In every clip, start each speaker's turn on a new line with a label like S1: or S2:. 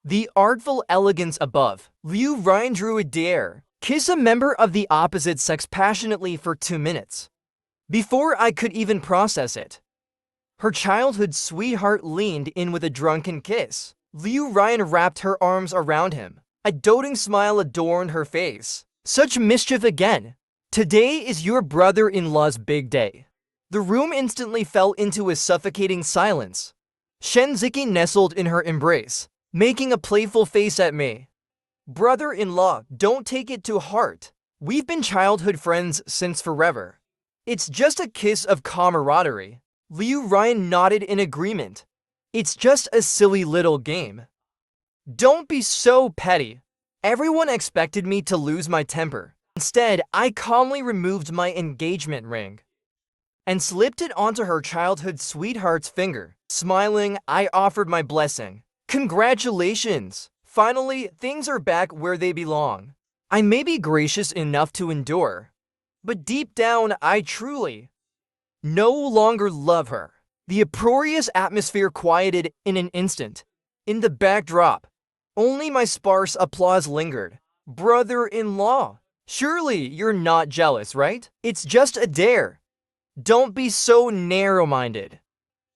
S1: The artful elegance above. Liu Ryan drew a dare. Kiss a member of the opposite sex passionately for 2 minutes. Before I could even process it, her childhood sweetheart leaned in with a drunken kiss. Liu Ryan wrapped her arms around him. A doting smile adorned her face. Such mischief again. Today is your brother-in-law's big day. The room instantly fell into a suffocating silence. Shenziki nestled in her embrace, making a playful face at me. Brother-in-law, don't take it to heart. We've been childhood friends since forever. It's just a kiss of camaraderie. Liu Ryan nodded in agreement. It's just a silly little game. Don't be so petty. Everyone expected me to lose my temper. Instead, I calmly removed my engagement ring and slipped it onto her childhood sweetheart's finger. Smiling, I offered my blessing. Congratulations! Finally, things are back where they belong. I may be gracious enough to endure, but deep down, I truly no longer love her. The uproarious atmosphere quieted in an instant. In the backdrop, only my sparse applause lingered. Brother-in-law, surely you're not jealous, right? It's just a dare. Don't be so narrow-minded.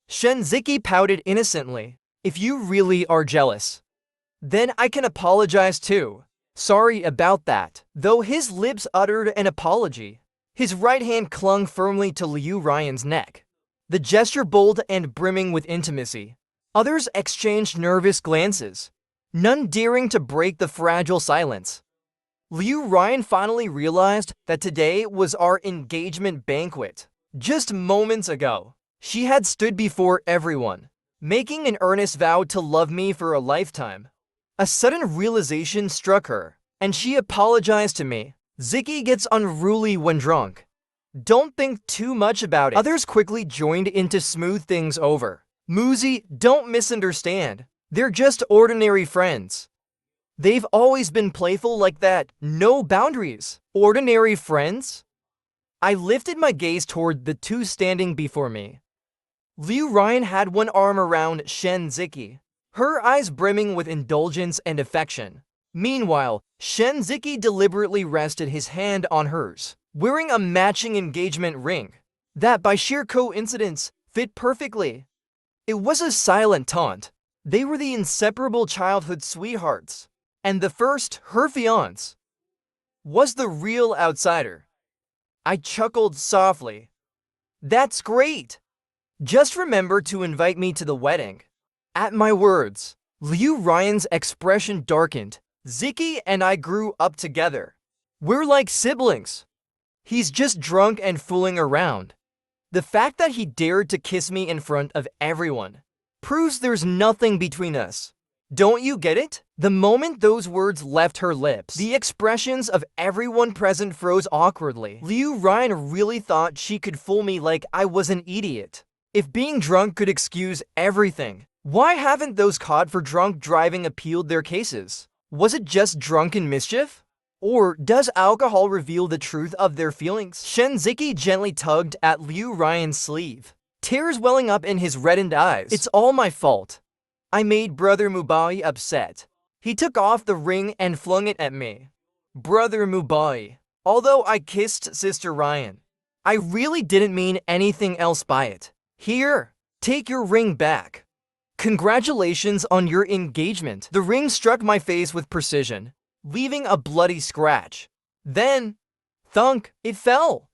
S1: Shenziki pouted innocently. If you really are jealous, then I can apologize too. Sorry about that. Though his lips uttered an apology, his right hand clung firmly to Liu Ryan's neck. The gesture bold and brimming with intimacy. Others exchanged nervous glances, none daring to break the fragile silence. Liu Ryan finally realized that today was our engagement banquet. Just moments ago, she had stood before everyone, making an earnest vow to love me for a lifetime. A sudden realization struck her, and she apologized to me. Ziki gets unruly when drunk. Don't think too much about it. Others quickly joined in to smooth things over. Muzi, don't misunderstand. They're just ordinary friends. They've always been playful like that, no boundaries. Ordinary friends? I lifted my gaze toward the two standing before me. Liu Ryan had one arm around Shenziki, her eyes brimming with indulgence and affection. Meanwhile, Shenziki deliberately rested his hand on hers, wearing a matching engagement ring that, by sheer coincidence, fit perfectly. It was a silent taunt. They were the inseparable childhood sweethearts, and the first, her fiancé, was the real outsider. I chuckled softly. That's great! Just remember to invite me to the wedding. At my words, Liu Ryan's expression darkened. Ziki and I grew up together. We're like siblings. He's just drunk and fooling around. The fact that he dared to kiss me in front of everyone proves there's nothing between us. Don't you get it? The moment those words left her lips, the expressions of everyone present froze awkwardly. Liu Ryan really thought she could fool me like I was an idiot. If being drunk could excuse everything, why haven't those caught for drunk driving appealed their cases? Was it just drunken mischief? Or does alcohol reveal the truth of their feelings? Shenziki gently tugged at Liu Ryan's sleeve, tears welling up in his reddened eyes. It's all my fault. I made Brother Mubai upset. He took off the ring and flung it at me. Brother Mubai, although I kissed Sister Ryan, I really didn't mean anything else by it. Here, take your ring back. Congratulations on your engagement. The ring struck my face with precision, leaving a bloody scratch. Then, thunk, it fell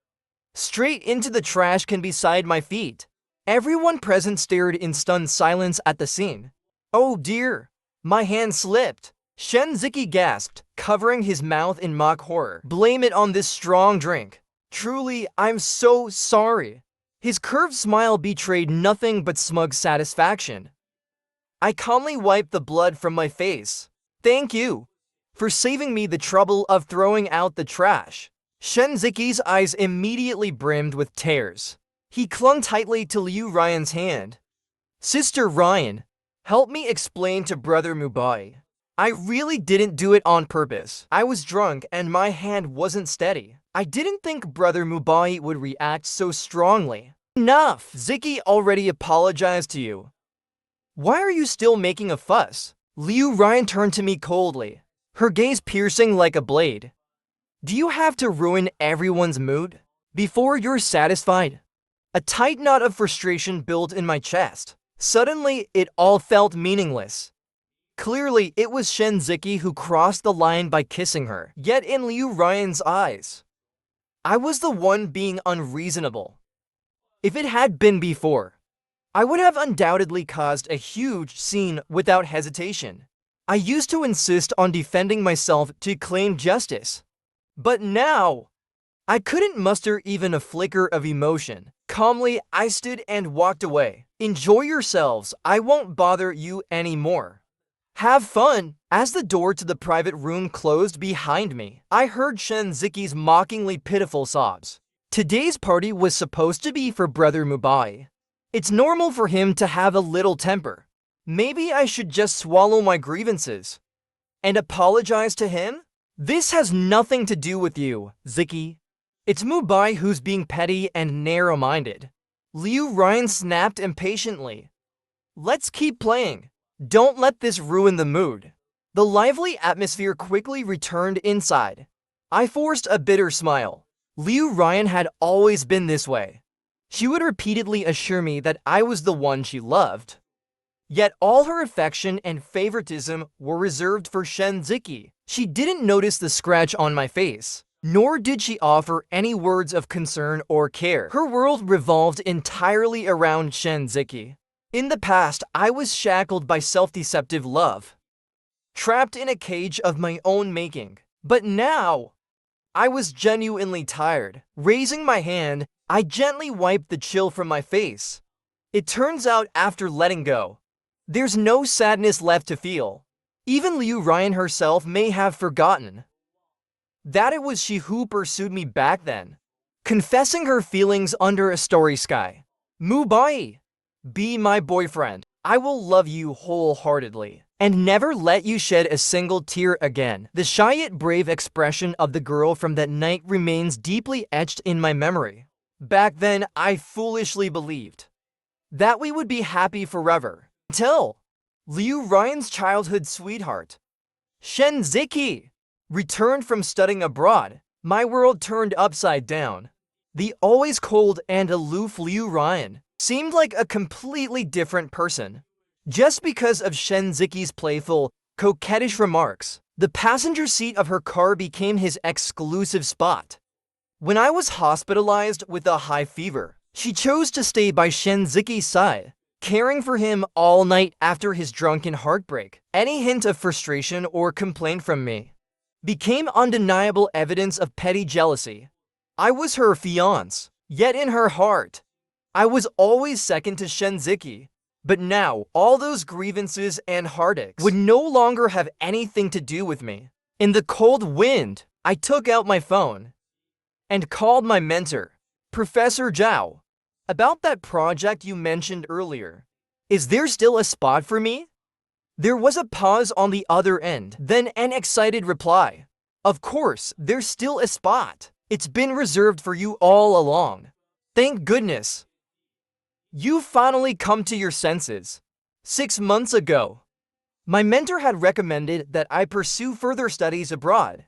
S1: straight into the trash can beside my feet. Everyone present stared in stunned silence at the scene. Oh dear, my hand slipped. Shenziki gasped, covering his mouth in mock horror. Blame it on this strong drink. Truly, I'm so sorry. His curved smile betrayed nothing but smug satisfaction. I calmly wiped the blood from my face. Thank you for saving me the trouble of throwing out the trash. Shenziki's eyes immediately brimmed with tears. He clung tightly to Liu Ryan's hand. Sister Ryan, help me explain to Brother Mubai. I really didn't do it on purpose. I was drunk and my hand wasn't steady. I didn't think Brother Mubai would react so strongly. Enough! Ziki already apologized to you. Why are you still making a fuss? Liu Ryan turned to me coldly, her gaze piercing like a blade. Do you have to ruin everyone's mood before you're satisfied? A tight knot of frustration built in my chest. Suddenly, it all felt meaningless. Clearly, it was Shenziki who crossed the line by kissing her. Yet in Liu Ryan's eyes, I was the one being unreasonable. If it had been before, I would have undoubtedly caused a huge scene without hesitation. I used to insist on defending myself to claim justice. But now, I couldn't muster even a flicker of emotion. Calmly, I stood and walked away. Enjoy yourselves, I won't bother you anymore. Have fun. As the door to the private room closed behind me, I heard Shenziki's mockingly pitiful sobs. Today's party was supposed to be for Brother Mubai. It's normal for him to have a little temper. Maybe I should just swallow my grievances and apologize to him? This has nothing to do with you, Ziki. It's Mubai who's being petty and narrow-minded. Liu Ryan snapped impatiently. Let's keep playing. Don't let this ruin the mood. The lively atmosphere quickly returned inside. I forced a bitter smile. Liu Ryan had always been this way. She would repeatedly assure me that I was the one she loved. Yet all her affection and favoritism were reserved for Shenziki. She didn't notice the scratch on my face, nor did she offer any words of concern or care. Her world revolved entirely around Shenziki. In the past, I was shackled by self-deceptive love, trapped in a cage of my own making. But now, I was genuinely tired. Raising my hand, I gently wiped the chill from my face. It turns out after letting go, there's no sadness left to feel. Even Liu Ryan herself may have forgotten that it was she who pursued me back then, confessing her feelings under a starry sky. Mubai, be my boyfriend. I will love you wholeheartedly and never let you shed a single tear again. The shy yet brave expression of the girl from that night remains deeply etched in my memory. Back then, I foolishly believed that we would be happy forever. Until Liu Ryan's childhood sweetheart, Shenziki, returned from studying abroad. My world turned upside down. The always cold and aloof Liu Ryan seemed like a completely different person. Just because of Shenziki's playful, coquettish remarks, the passenger seat of her car became his exclusive spot. When I was hospitalized with a high fever, she chose to stay by Shenziki's side, caring for him all night after his drunken heartbreak. Any hint of frustration or complaint from me became undeniable evidence of petty jealousy. I was her fiancé, yet in her heart, I was always second to Shenziki. But now, all those grievances and heartaches would no longer have anything to do with me. In the cold wind, I took out my phone and called my mentor, Professor Zhao, about that project you mentioned earlier. Is there still a spot for me? There was a pause on the other end, then an excited reply. Of course, there's still a spot. It's been reserved for you all along. Thank goodness. You've finally come to your senses. 6 months ago, my mentor had recommended that I pursue further studies abroad.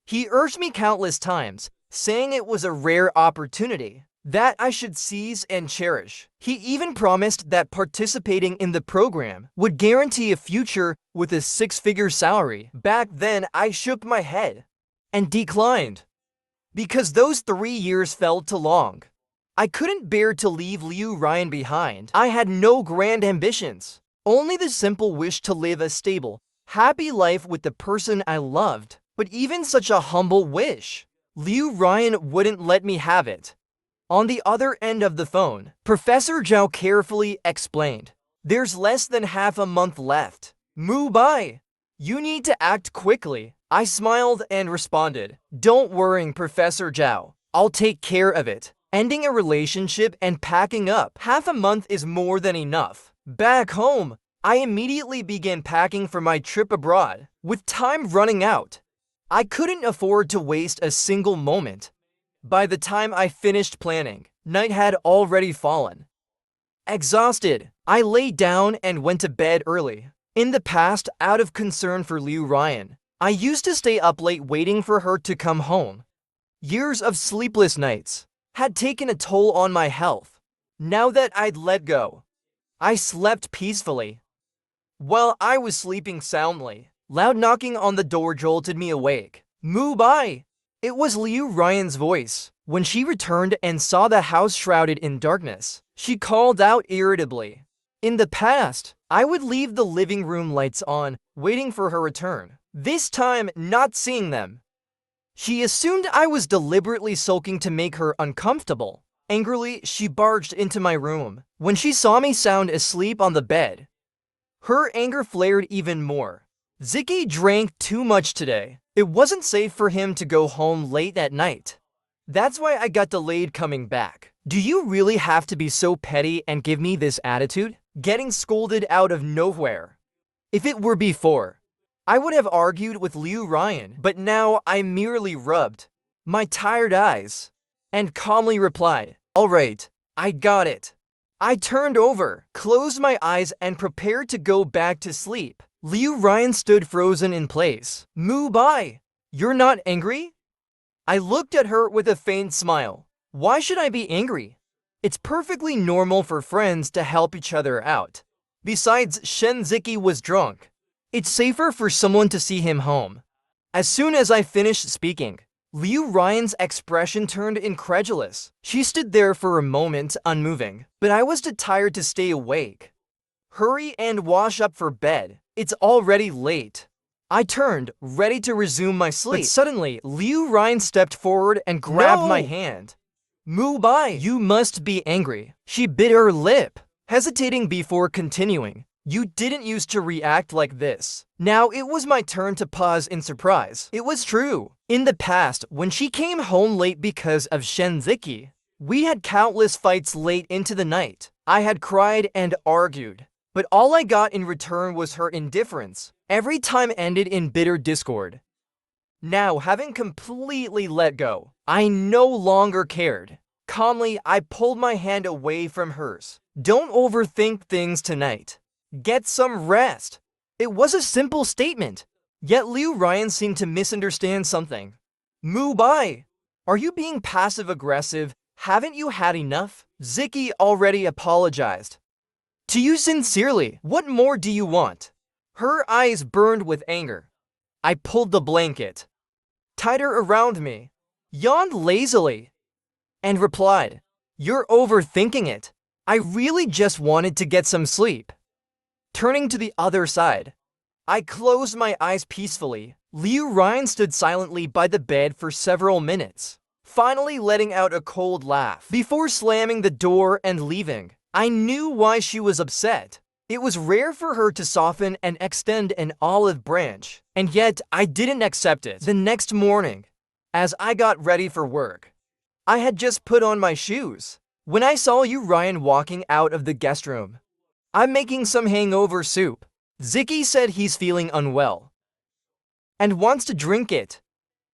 S1: He urged me countless times, saying it was a rare opportunity that I should seize and cherish. He even promised that participating in the program would guarantee a future with a 6-figure salary. Back then, I shook my head and declined, because those 3 years felt too long. I couldn't bear to leave Liu Ryan behind. I had no grand ambitions, only the simple wish to live a stable, happy life with the person I loved. But even such a humble wish, Liu Ryan wouldn't let me have it. On the other end of the phone, Professor Zhao carefully explained, there's less than half a month left. Mubai, you need to act quickly. I smiled and responded, don't worry, Professor Zhao. I'll take care of it. Ending a relationship and packing up. Half a month is more than enough. Back home, I immediately began packing for my trip abroad. With time running out, I couldn't afford to waste a single moment. By the time I finished planning, night had already fallen. Exhausted, I lay down and went to bed early. In the past, out of concern for Liu Ryan, I used to stay up late waiting for her to come home. Years of sleepless nights had taken a toll on my health. Now that I'd let go, I slept peacefully. While I was sleeping soundly, loud knocking on the door jolted me awake. "Moo bai!" It was Liu Ryan's voice. When she returned and saw the house shrouded in darkness, she called out irritably. In the past, I would leave the living room lights on, waiting for her return. This time, not seeing them. She assumed I was deliberately sulking to make her uncomfortable. Angrily, she barged into my room. When she saw me sound asleep on the bed, her anger flared even more. Ziki drank too much today. It wasn't safe for him to go home late at night. That's why I got delayed coming back. Do you really have to be so petty and give me this attitude? Getting scolded out of nowhere. If it were before, I would have argued with Liu Ryan, but now I merely rubbed my tired eyes and calmly replied, "All right, I got it." I turned over, closed my eyes, and prepared to go back to sleep. Liu Ryan stood frozen in place. "Moo bai, you're not angry?" I looked at her with a faint smile. Why should I be angry? It's perfectly normal for friends to help each other out. Besides, Shen Ziki was drunk. It's safer for someone to see him home. As soon as I finished speaking, Liu Ryan's expression turned incredulous. She stood there for a moment, unmoving, but I was too tired to stay awake. "Hurry and wash up for bed. It's already late." I turned, ready to resume my sleep. But suddenly, Liu Ryan stepped forward and grabbed my hand. "Moo bai, you must be angry." She bit her lip, hesitating before continuing. "You didn't used to react like this." Now it was my turn to pause in surprise. It was true. In the past, when she came home late because of Shen Ziki, we had countless fights late into the night. I had cried and argued, but all I got in return was her indifference. Every time ended in bitter discord. Now, having completely let go, I no longer cared. Calmly, I pulled my hand away from hers. "Don't overthink things tonight. Get some rest." It was a simple statement, yet Liu Ryan seemed to misunderstand something. "Moo bai, are you being passive-aggressive? Haven't you had enough?" Ziki already apologized. "To you sincerely, what more do you want?" Her eyes burned with anger. I pulled the blanket tighter around me, yawned lazily, and replied, "You're overthinking it. I really just wanted to get some sleep." Turning to the other side, I closed my eyes peacefully. Liu Ryan stood silently by the bed for several minutes, finally letting out a cold laugh. Before slamming the door and leaving, I knew why she was upset. It was rare for her to soften and extend an olive branch, and yet I didn't accept it. The next morning, as I got ready for work, I had just put on my shoes when I saw you Ryan walking out of the guest room. "I'm making some hangover soup." Ziki said he's feeling unwell and wants to drink it.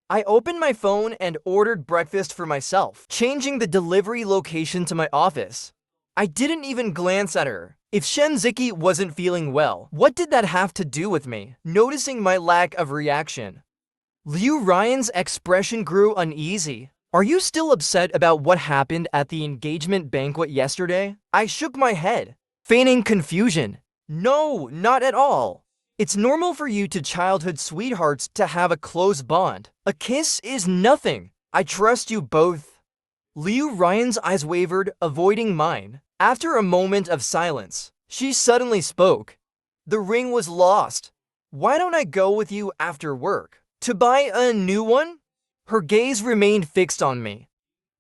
S1: I opened my phone and ordered breakfast for myself, changing the delivery location to my office. I didn't even glance at her. If Shen Ziki wasn't feeling well, what did that have to do with me? Noticing my lack of reaction, Liu Ryan's expression grew uneasy. "Are you still upset about what happened at the engagement banquet yesterday?" I shook my head, feigning confusion. "No, not at all. It's normal for you to childhood sweethearts to have a close bond. A kiss is nothing. I trust you both." Liu Ryan's eyes wavered, avoiding mine. After a moment of silence, she suddenly spoke. "The ring was lost. Why don't I go with you after work? To buy a new one?" Her gaze remained fixed on me,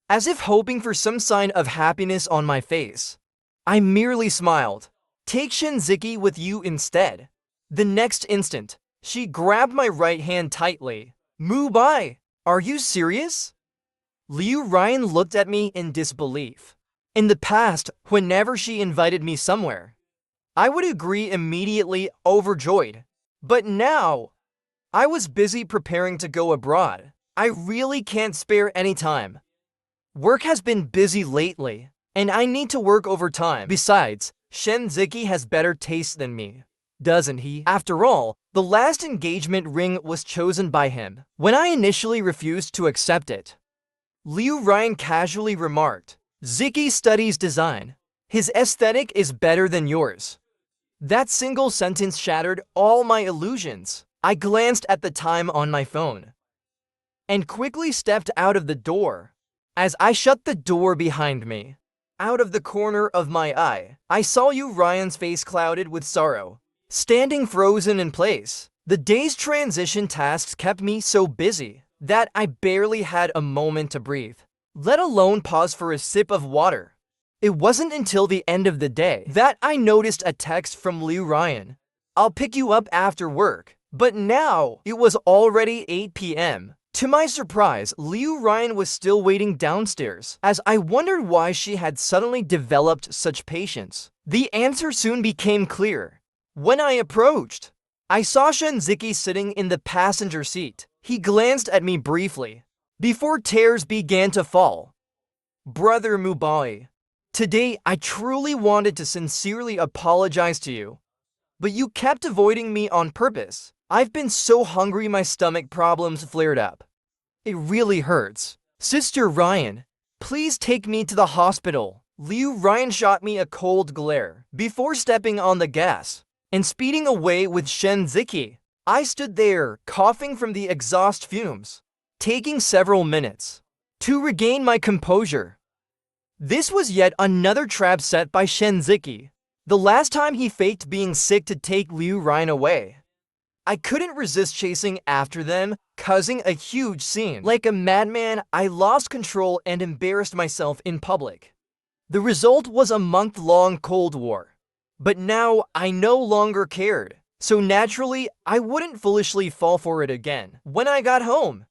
S1: as if hoping for some sign of happiness on my face. I merely smiled. "Take Shen Ziki with you instead." The next instant, she grabbed my right hand tightly. "Moo bai, are you serious?" Liu Ryan looked at me in disbelief. In the past, whenever she invited me somewhere, I would agree immediately, overjoyed. But now, I was busy preparing to go abroad. I really can't spare any time. Work has been busy lately, and I need to work overtime. Besides, Shen Ziki has better taste than me. doesn't he? After all, the last engagement ring was chosen by him. When I initially refused to accept it, Liu Ryan casually remarked, "Ziki studies design. His aesthetic is better than yours." That single sentence shattered all my illusions. I glanced at the time on my phone and quickly stepped out of the door. As I shut the door behind me, out of the corner of my eye, I saw Liu Ryan's face clouded with sorrow, standing frozen in place. The day's transition tasks kept me so busy that I barely had a moment to breathe, let alone pause for a sip of water. It wasn't until the end of the day that I noticed a text from Liu Ryan. "I'll pick you up after work." But now it was already 8 p.m. To my surprise, Liu Ryan was still waiting downstairs, as I wondered why she had suddenly developed such patience. The answer soon became clear. When I approached, I saw Shenziki sitting in the passenger seat. He glanced at me briefly, before tears began to fall. "Brother Mubai, today I truly wanted to sincerely apologize to you, but you kept avoiding me on purpose. I've been so hungry my stomach problems flared up. It really hurts. Sister Ryan, please take me to the hospital." Liu Ryan shot me a cold glare before stepping on the gas and speeding away with Shenziki. I stood there, coughing from the exhaust fumes, taking several minutes to regain my composure. This was yet another trap set by Shenziki. The last time he faked being sick to take Liu Ryan away, I couldn't resist chasing after them, causing a huge scene. Like a madman, I lost control and embarrassed myself in public. The result was a month-long Cold War. But now I no longer cared, so naturally I wouldn't foolishly fall for it again. When I got home,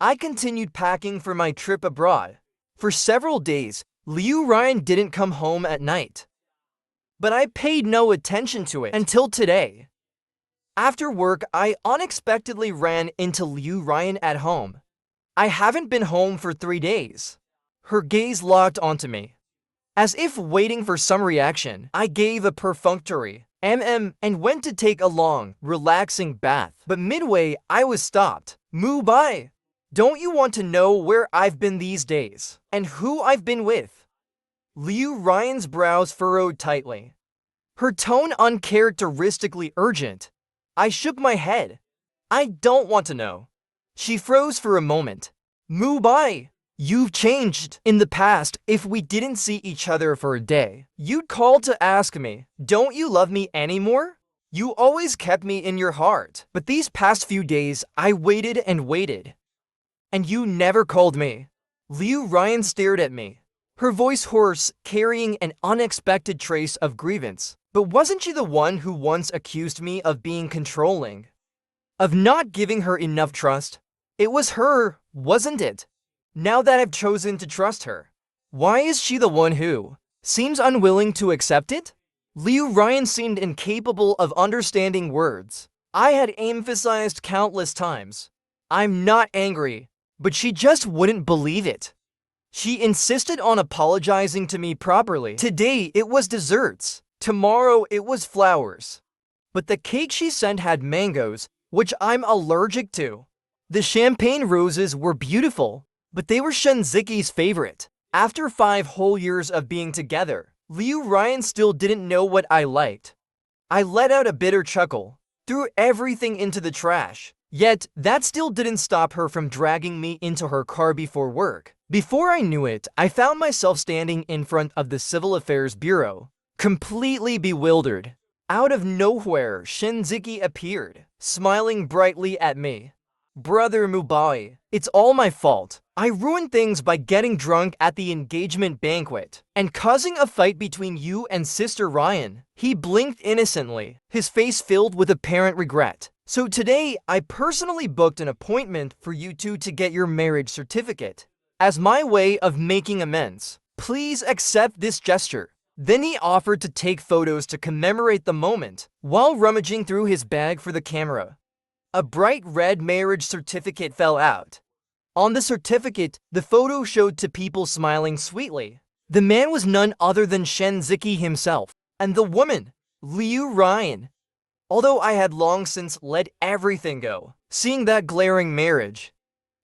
S1: I continued packing for my trip abroad. For several days, Liu Ryan didn't come home at night, but I paid no attention to it until today. After work, I unexpectedly ran into Liu Ryan at home. "I haven't been home for 3 days." Her gaze locked onto me. As if waiting for some reaction, I gave a perfunctory and went to take a long, relaxing bath. But midway, I was stopped. "Mubai, don't you want to know where I've been these days? And who I've been with?" Liu Ryan's brows furrowed tightly, her tone uncharacteristically urgent. I shook my head. "I don't want to know." She froze for a moment. "Mubai, you've changed. In the past, if we didn't see each other for a day, you'd call to ask me, 'Don't you love me anymore?' You always kept me in your heart. But these past few days, I waited and waited, and you never called me." Liu Ryan stared at me, her voice hoarse, carrying an unexpected trace of grievance. But wasn't she the one who once accused me of being controlling, of not giving her enough trust? It was her, wasn't it? Now that I've chosen to trust her, why is she the one who seems unwilling to accept it? Liu Ryan seemed incapable of understanding words. I had emphasized countless times, "I'm not angry," but she just wouldn't believe it. She insisted on apologizing to me properly. Today it was desserts. Tomorrow it was flowers. But the cake she sent had mangoes, which I'm allergic to. The champagne roses were beautiful, but they were Shenziki's favorite. After 5 whole years of being together, Liu Ryan still didn't know what I liked. I let out a bitter chuckle, threw everything into the trash. Yet, that still didn't stop her from dragging me into her car before work. Before I knew it, I found myself standing in front of the Civil Affairs Bureau, completely bewildered. Out of nowhere, Shenziki appeared, smiling brightly at me. "Brother Mubai, it's all my fault. I ruined things by getting drunk at the engagement banquet and causing a fight between you and Sister Ryan." He blinked innocently, his face filled with apparent regret. "So today, I personally booked an appointment for you two to get your marriage certificate. As my way of making amends, please accept this gesture." Then he offered to take photos to commemorate the moment, while rummaging through his bag for the camera. A bright red marriage certificate fell out. On the certificate, the photo showed two people smiling sweetly. The man was none other than Shenziki himself, and the woman, Liu Ryan. although I had long since let everything go. Seeing that glaring marriage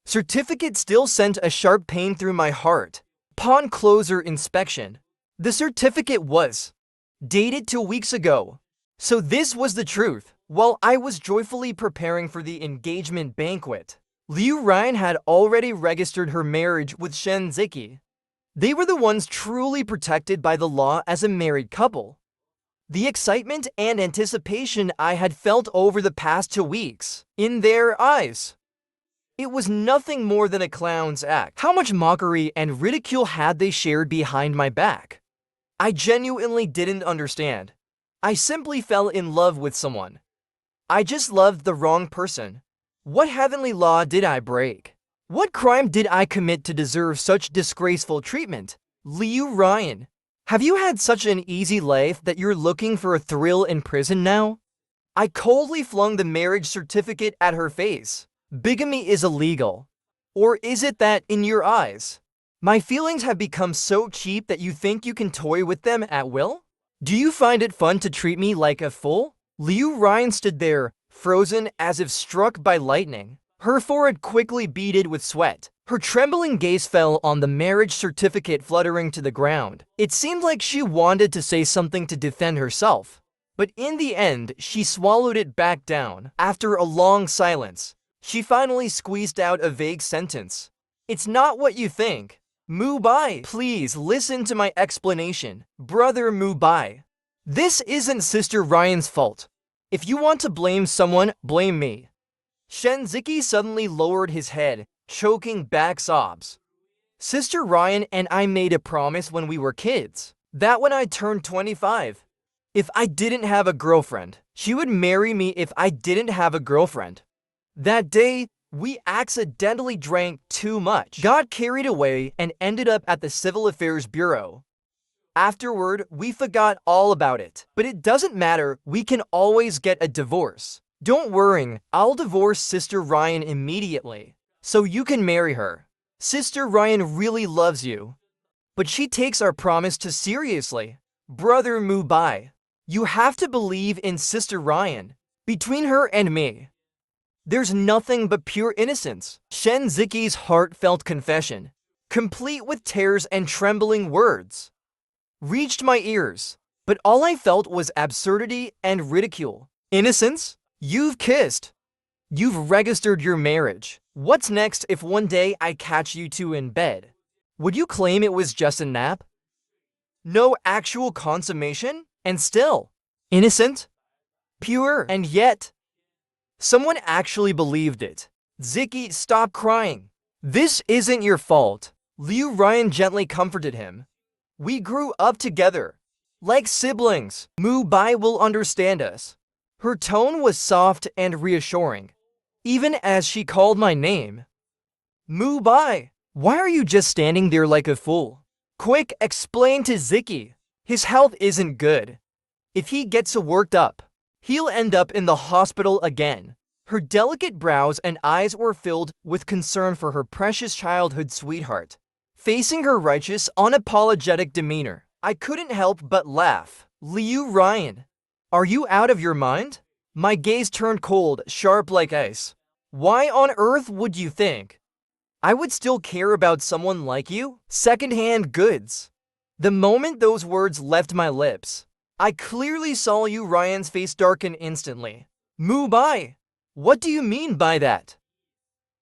S1: certificate still sent a sharp pain through my heart. Upon closer inspection, the certificate was dated 2 weeks ago. So this was the truth. While I was joyfully preparing for the engagement banquet, Liu Ryan had already registered her marriage with Shen Ziki. They were the ones truly protected by the law as a married couple. The excitement and anticipation I had felt over the past 2 weeks, in their eyes, it was nothing more than a clown's act. How much mockery and ridicule had they shared behind my back? I genuinely didn't understand. I simply fell in love with someone. I just loved the wrong person. What heavenly law did I break? What crime did I commit to deserve such disgraceful treatment? Liu Ryan, have you had such an easy life that you're looking for a thrill in prison now? I coldly flung the marriage certificate at her face. Bigamy is illegal. Or is it that, in your eyes, my feelings have become so cheap that you think you can toy with them at will? Do you find it fun to treat me like a fool? Liu Ryan stood there, frozen as if struck by lightning. Her forehead quickly beaded with sweat. Her trembling gaze fell on the marriage certificate fluttering to the ground. It seemed like she wanted to say something to defend herself, but in the end, she swallowed it back down. After a long silence, she finally squeezed out a vague sentence. It's not what you think. Mubai, please listen to my explanation. Brother Mubai, this isn't Sister Ryan's fault. If you want to blame someone, blame me. Shen Ziki suddenly lowered his head, choking back sobs. Sister Ryan and I made a promise when we were kids, that when I turned 25, if I didn't have a girlfriend, she would marry me if I didn't have a girlfriend. That day, we accidentally drank too much, got carried away, and ended up at the Civil Affairs Bureau. Afterward, we forgot all about it. But it doesn't matter, we can always get a divorce. Don't worry, I'll divorce Sister Ryan immediately, so you can marry her. Sister Ryan really loves you, but she takes our promise too seriously. Brother Mubai, you have to believe in Sister Ryan. Between her and me, there's nothing but pure innocence. Shen Ziki's heartfelt confession, complete with tears and trembling words, reached my ears, but all I felt was absurdity and ridicule. Innocence? You've kissed. You've registered your marriage. What's next if one day I catch you two in bed? Would you claim it was just a nap? No actual consummation? And still, innocent? Pure? And yet, someone actually believed it. Ziki, stop crying. This isn't your fault. Liu Ryan gently comforted him. We grew up together, like siblings. Mubai will understand us. Her tone was soft and reassuring, even as she called my name. Mubai, why are you just standing there like a fool? Quick, explain to Ziki. His health isn't good. If he gets worked up, he'll end up in the hospital again. Her delicate brows and eyes were filled with concern for her precious childhood sweetheart. Facing her righteous, unapologetic demeanor, I couldn't help but laugh. Liu Ryan, are you out of your mind? My gaze turned cold, sharp like ice. Why on earth would you think I would still care about someone like you? Second-hand goods. The moment those words left my lips, I clearly saw Liu Ryan's face darken instantly. Mubai, what do you mean by that?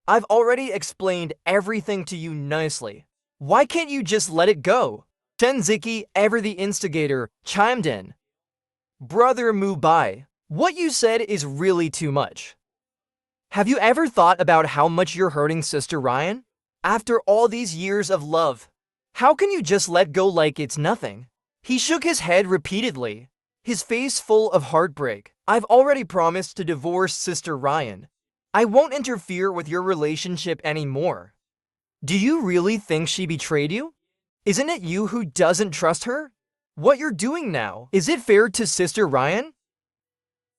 S1: I've already explained everything to you nicely. Why can't you just let it go? Shen Ziki, ever the instigator, chimed in. Brother Mubai, what you said is really too much. Have you ever thought about how much you're hurting Sister Ryan? After all these years of love, how can you just let go like it's nothing? He shook his head repeatedly, his face full of heartbreak. I've already promised to divorce Sister Ryan. I won't interfere with your relationship anymore. Do you really think she betrayed you? Isn't it you who doesn't trust her? What you're doing now, is it fair to Sister Ryan?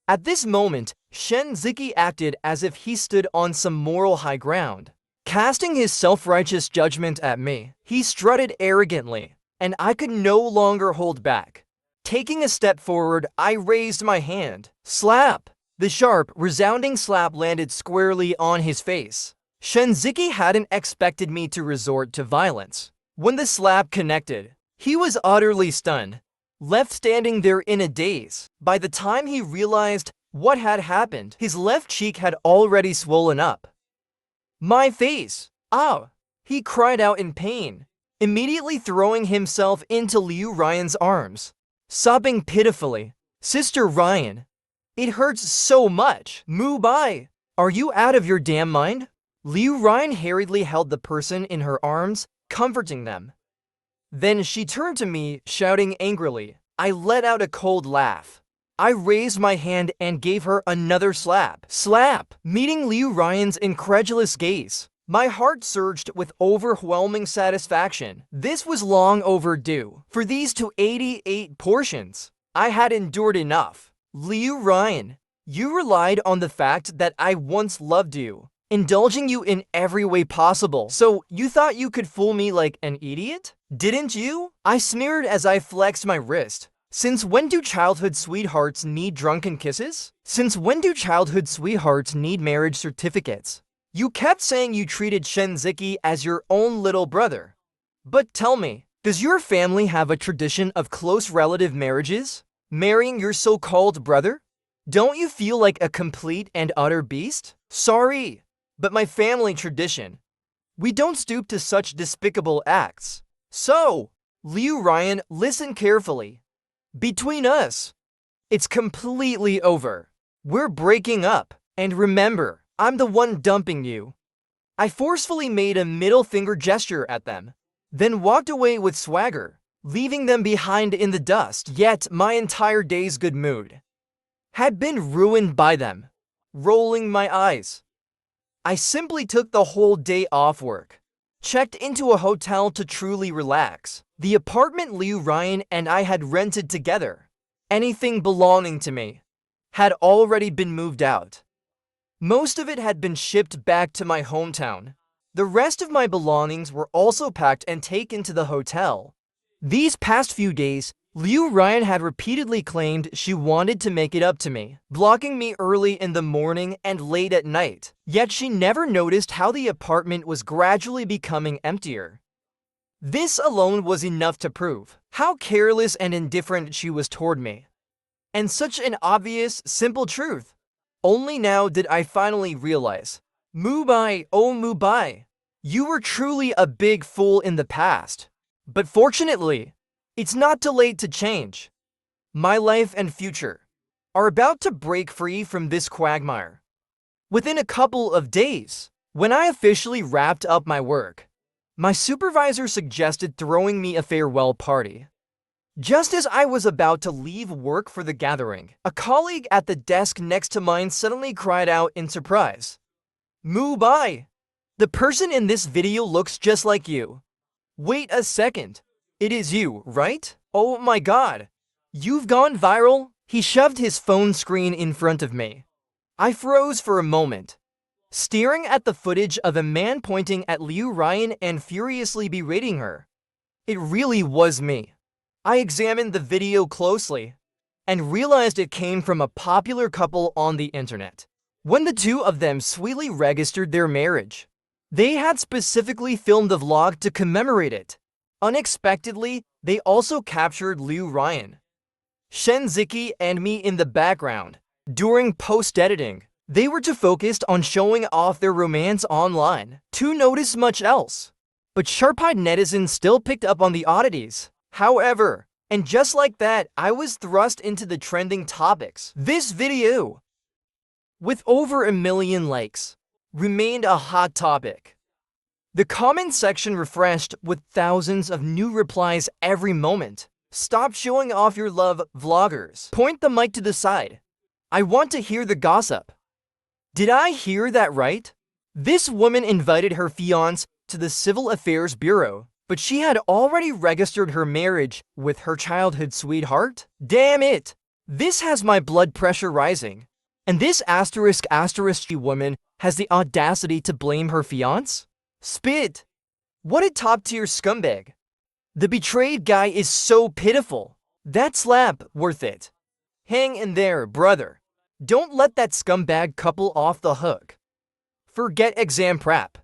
S1: At this moment, Shen Ziki acted as if he stood on some moral high ground. Casting his self-righteous judgment at me, he strutted arrogantly, and I could no longer hold back. Taking a step forward, I raised my hand. Slap! The sharp, resounding slap landed squarely on his face. Shinziki hadn't expected me to resort to violence. When the slap connected, he was utterly stunned, left standing there in a daze. By the time he realized what had happened, his left cheek had already swollen up. My face! Ah! He cried out in pain, immediately throwing himself into Liu Ryan's arms, sobbing pitifully. Sister Ryan, it hurts so much. Mubai, are you out of your damn mind? Liu Ryan hurriedly held the person in her arms, comforting them. Then she turned to me, shouting angrily. I let out a cold laugh. I raised my hand and gave her another slap. Slap! Meeting Liu Ryan's incredulous gaze, my heart surged with overwhelming satisfaction. This was long overdue. For these 288 portions, I had endured enough. Liu Ryan, you relied on the fact that I once loved you, indulging you in every way possible. So you thought you could fool me like an idiot? Didn't you? I sneered as I flexed my wrist. Since when do childhood sweethearts need drunken kisses? Since when do childhood sweethearts need marriage certificates? You kept saying you treated Shinziki as your own little brother. But tell me, does your family have a tradition of close relative marriages? Marrying your so-called brother? Don't you feel like a complete and utter beast? Sorry, but my family tradition. We don't stoop to such despicable acts. So, Liu Ryan, listen carefully. Between us, it's completely over. We're breaking up. And remember, I'm the one dumping you. I forcefully made a middle finger gesture at them, then walked away with swagger, leaving them behind in the dust. Yet my entire day's good mood had been ruined by them. Rolling my eyes, I simply took the whole day off work, checked into a hotel to truly relax. The apartment Liu Ryan and I had rented together, anything belonging to me, had already been moved out. Most of it had been shipped back to my hometown. The rest of my belongings were also packed and taken to the hotel. These past few days, Liu Ryan had repeatedly claimed she wanted to make it up to me, blocking me early in the morning and late at night. Yet she never noticed how the apartment was gradually becoming emptier. This alone was enough to prove how careless and indifferent she was toward me. And such an obvious, simple truth. Only now did I finally realize. Mubai, oh Mubai, you were truly a big fool in the past. But fortunately, it's not too late to change. My life and future are about to break free from this quagmire. Within a couple of days, when I officially wrapped up my work, my supervisor suggested throwing me a farewell party. Just as I was about to leave work for the gathering, a colleague at the desk next to mine suddenly cried out in surprise. Mubai, the person in this video looks just like you. Wait a second. It is you, right? Oh my god. You've gone viral? He shoved his phone screen in front of me. I froze for a moment, staring at the footage of a man pointing at Liu Ryan and furiously berating her. It really was me. I examined the video closely and realized it came from a popular couple on the internet. When the two of them sweetly registered their marriage, they had specifically filmed the vlog to commemorate it. Unexpectedly, they also captured Liu Ryan, Shinziki, and me in the background. During post-editing, they were too focused on showing off their romance online to notice much else. But sharp-eyed netizens still picked up on the oddities. However, and just like that, I was thrust into the trending topics. This video, with over 1 million likes, remained a hot topic. The comment section refreshed with thousands of new replies every moment. Stop showing off your love, vloggers. Point the mic to the side. I want to hear the gossip. Did I hear that right? This woman invited her fiancé to the Civil Affairs Bureau, but she had already registered her marriage with her childhood sweetheart? Damn it! This has my blood pressure rising. And this asterisk woman has the audacity to blame her fiancé? Spit! What a top-tier scumbag. The betrayed guy is so pitiful. That slap worth it. Hang in there, brother. Don't let that scumbag couple off the hook. Forget exam prep.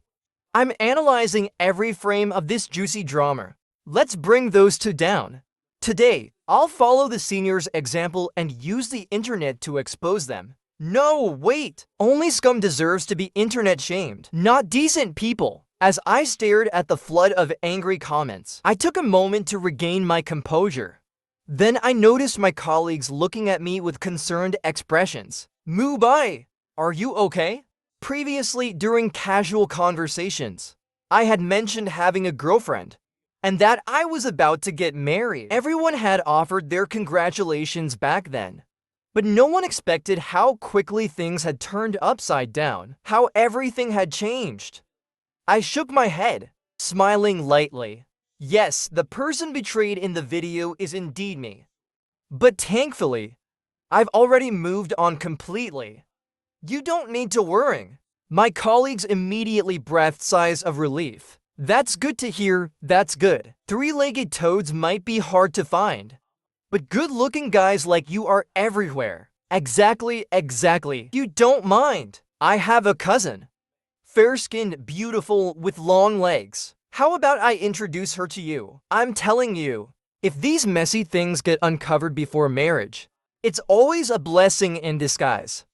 S1: I'm analyzing every frame of this juicy drama. Let's bring those two down. Today, I'll follow the seniors' example and use the internet to expose them. No, wait! Only scum deserves to be internet shamed, not decent people. As I stared at the flood of angry comments, I took a moment to regain my composure. Then I noticed my colleagues looking at me with concerned expressions. Mubai, are you okay? Previously, during casual conversations, I had mentioned having a girlfriend and that I was about to get married. Everyone had offered their congratulations back then, but no one expected how quickly things had turned upside down, how everything had changed. I shook my head, smiling lightly. Yes, the person betrayed in the video is indeed me. But thankfully, I've already moved on completely. You don't need to worry. My colleagues immediately breathed sighs of relief. That's good to hear, that's good. Three-legged toads might be hard to find, but good-looking guys like you are everywhere. Exactly. You don't mind. I have a cousin. Fair-skinned, beautiful, with long legs. How about I introduce her to you? I'm telling you, if these messy things get uncovered before marriage, it's always a blessing in disguise.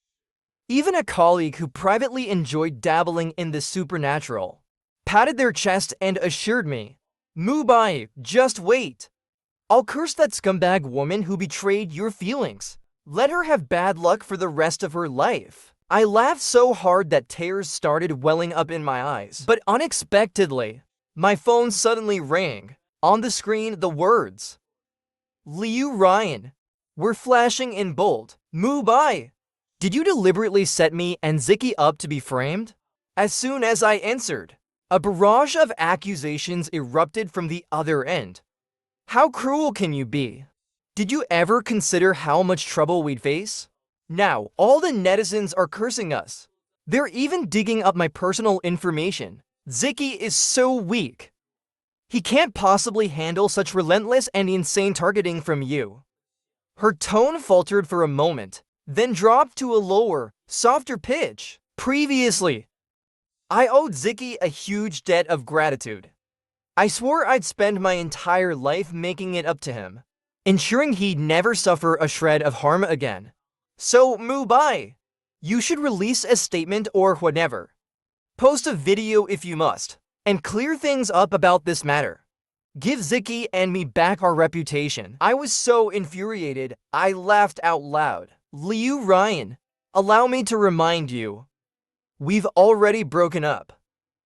S1: Even a colleague who privately enjoyed dabbling in the supernatural patted their chest and assured me, Mubai, just wait. I'll curse that scumbag woman who betrayed your feelings. Let her have bad luck for the rest of her life. I laughed so hard that tears started welling up in my eyes. But unexpectedly, my phone suddenly rang. On the screen, the words, Liu Ryan, were flashing in bold. Mubai, did you deliberately set me and Ziki up to be framed? As soon as I answered, a barrage of accusations erupted from the other end. How cruel can you be? Did you ever consider how much trouble we'd face? Now, all the netizens are cursing us. They're even digging up my personal information. Ziki is so weak. He can't possibly handle such relentless and insane targeting from you. Her tone faltered for a moment, then dropped to a lower, softer pitch. Previously, I owed Ziki a huge debt of gratitude. I swore I'd spend my entire life making it up to him, ensuring he'd never suffer a shred of harm again. So, Mubai, you should release a statement or whatever. Post a video if you must, and clear things up about this matter. Give Ziki and me back our reputation. I was so infuriated, I laughed out loud. Liu Ryan, allow me to remind you, we've already broken up.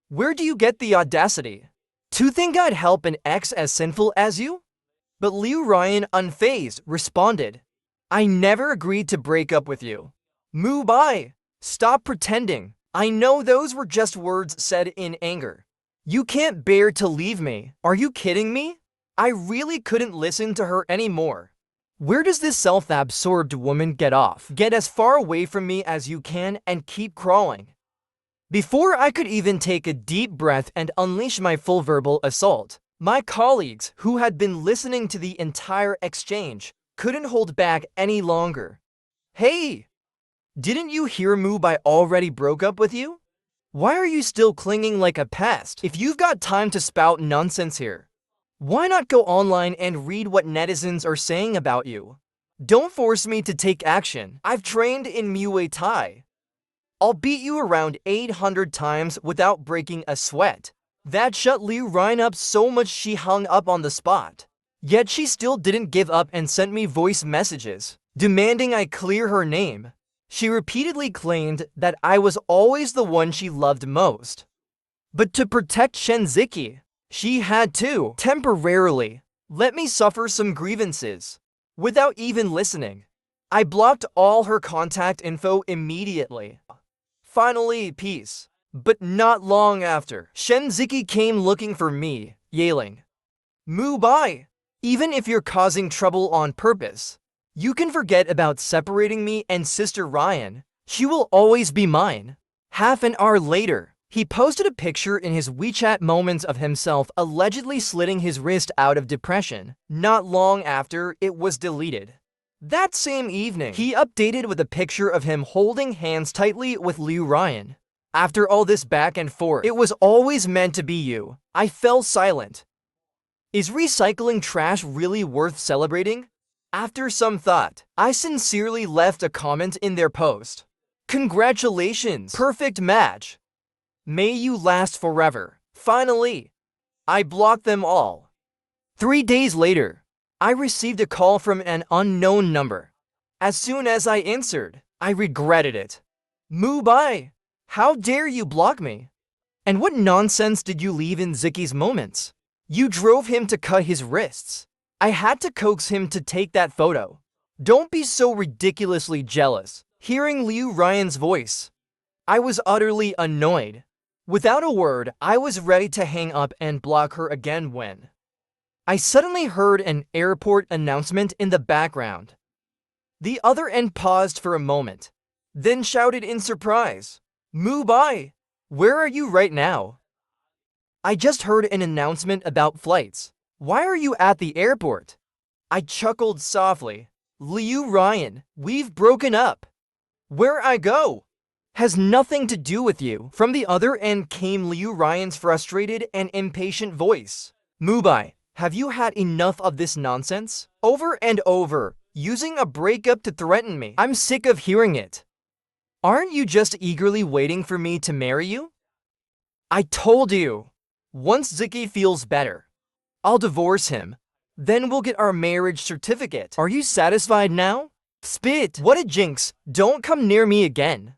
S1: Where do you get the audacity to think I'd help an ex as sinful as you? But Liu Ryan, unfazed, responded, I never agreed to break up with you. Mubai, stop pretending. I know those were just words said in anger. You can't bear to leave me. Are you kidding me? I really couldn't listen to her anymore. Where does this self-absorbed woman get off? Get as far away from me as you can and keep crawling. Before I could even take a deep breath and unleash my full verbal assault, my colleagues, who had been listening to the entire exchange, couldn't hold back any longer. Hey! Didn't you hear Mubai already broke up with you? Why are you still clinging like a pest? If you've got time to spout nonsense here, why not go online and read what netizens are saying about you? Don't force me to take action. I've trained in Muay Thai. I'll beat you around 800 times without breaking a sweat. That shut Liu Ryan up so much she hung up on the spot. Yet she still didn't give up and sent me voice messages, demanding I clear her name. She repeatedly claimed that I was always the one she loved most. But to protect Shenziki, she had to, temporarily, let me suffer some grievances. Without even listening, I blocked all her contact info immediately. Finally, peace. But not long after, Shenziki came looking for me, yelling, Mubai, even if you're causing trouble on purpose, you can forget about separating me and Sister Ryan. She will always be mine. Half an hour later, He posted a picture in his WeChat moments of himself allegedly slitting his wrist out of depression. Not long after, it was deleted. That same evening, he updated with a picture of him holding hands tightly with Liu Ryan. After all this back and forth, it was always meant to be you. I fell silent. Is recycling trash really worth celebrating? After some thought, I sincerely left a comment in their post. Congratulations, perfect match. May you last forever. Finally, I blocked them all. 3 days later, I received a call from an unknown number. As soon as I answered, I regretted it. Mubai, how dare you block me? And what nonsense did you leave in Zicky's moments? You drove him to cut his wrists. I had to coax him to take that photo. Don't be so ridiculously jealous. Hearing Liu Ryan's voice, I was utterly annoyed. Without a word, I was ready to hang up and block her again when I suddenly heard an airport announcement in the background. The other end paused for a moment, then shouted in surprise, Mubai, where are you right now? I just heard an announcement about flights. Why are you at the airport? I chuckled softly. Liu Ryan, we've broken up. Where I go has nothing to do with you. From the other end came Liu Ryan's frustrated and impatient voice. Mubai, have you had enough of this nonsense? Over and over, using a breakup to threaten me. I'm sick of hearing it. Aren't you just eagerly waiting for me to marry you? I told you. Once Zicky feels better, I'll divorce him. Then we'll get our marriage certificate. Are you satisfied now? Spit! What a jinx! Don't come near me again.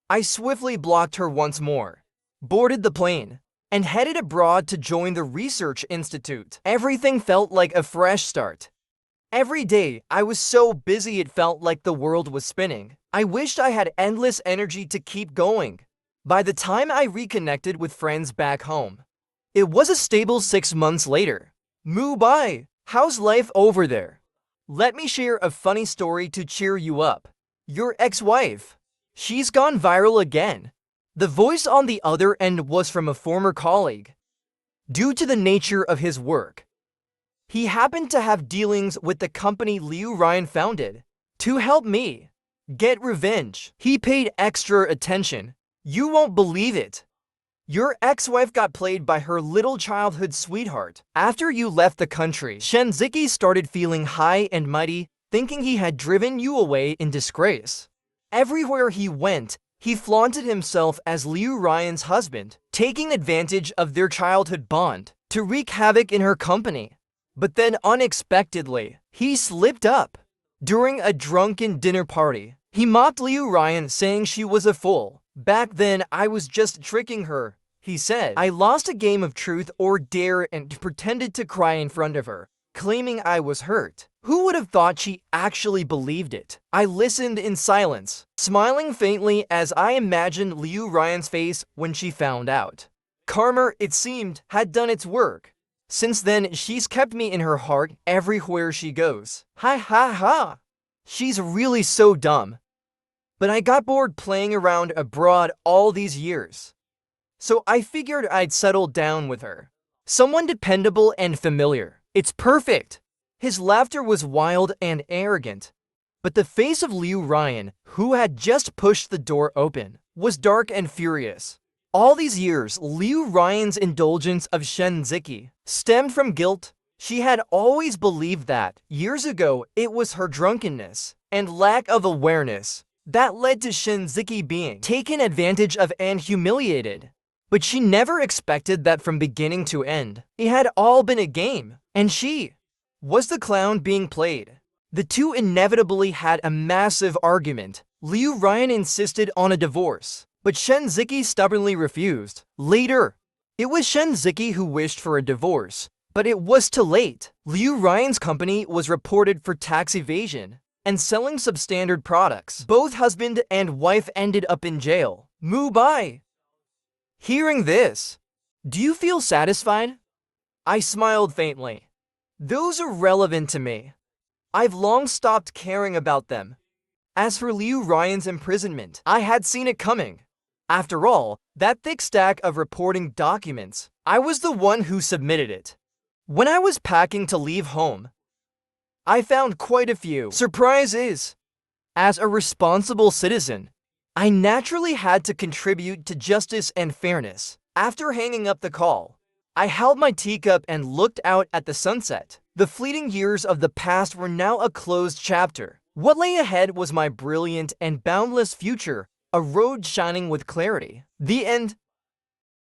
S1: I swiftly blocked her once more, boarded the plane, and headed abroad to join the research institute. Everything felt like a fresh start. Every day, I was so busy it felt like the world was spinning. I wished I had endless energy to keep going. By the time I reconnected with friends back home, it was a stable 6 months later. Mubai, how's life over there? Let me share a funny story to cheer you up. Your ex-wife. She's gone viral again. The voice on the other end was from a former colleague. Due to the nature of his work, he happened to have dealings with the company Liu Ryan founded. To help me get revenge, he paid extra attention. You won't believe it. Your ex-wife got played by her little childhood sweetheart. After you left the country, Shenziki started feeling high and mighty, thinking he had driven you away in disgrace. Everywhere he went, he flaunted himself as Liu Ryan's husband, taking advantage of their childhood bond to wreak havoc in her company. But then unexpectedly, he slipped up. During a drunken dinner party, he mocked Liu Ryan, saying she was a fool. Back then, I was just tricking her, he said. I lost a game of truth or dare and pretended to cry in front of her, claiming I was hurt. Who would have thought she actually believed it? I listened in silence, smiling faintly as I imagined Liu Ryan's face when she found out. Karma, it seemed, had done its work. Since then, she's kept me in her heart everywhere she goes. Ha ha ha! She's really so dumb. But I got bored playing around abroad all these years. So I figured I'd settle down with her. Someone dependable and familiar. It's perfect. His laughter was wild and arrogant. But the face of Liu Ryan, who had just pushed the door open, was dark and furious. All these years, Liu Ryan's indulgence of Shenziki stemmed from guilt. She had always believed that, years ago, it was her drunkenness and lack of awareness that led to Shenziki being taken advantage of and humiliated. But she never expected that from beginning to end, it had all been a game, and she was the clown being played. The two inevitably had a massive argument. Liu Ryan insisted on a divorce, but Shenziki stubbornly refused. Later, it was Shenziki who wished for a divorce, but it was too late. Liu Ryan's company was reported for tax evasion and selling substandard products. Both husband and wife ended up in jail. Mubai. Hearing this, do you feel satisfied? I smiled faintly. Those are relevant to me. I've long stopped caring about them. As for Liu Ryan's imprisonment, I had seen it coming. After all, that thick stack of reporting documents, I was the one who submitted it. When I was packing to leave home, I found quite a few surprises. As a responsible citizen, I naturally had to contribute to justice and fairness. After hanging up the call, I held my teacup and looked out at the sunset. The fleeting years of the past were now a closed chapter. What lay ahead was my brilliant and boundless future, a road shining with clarity. The end.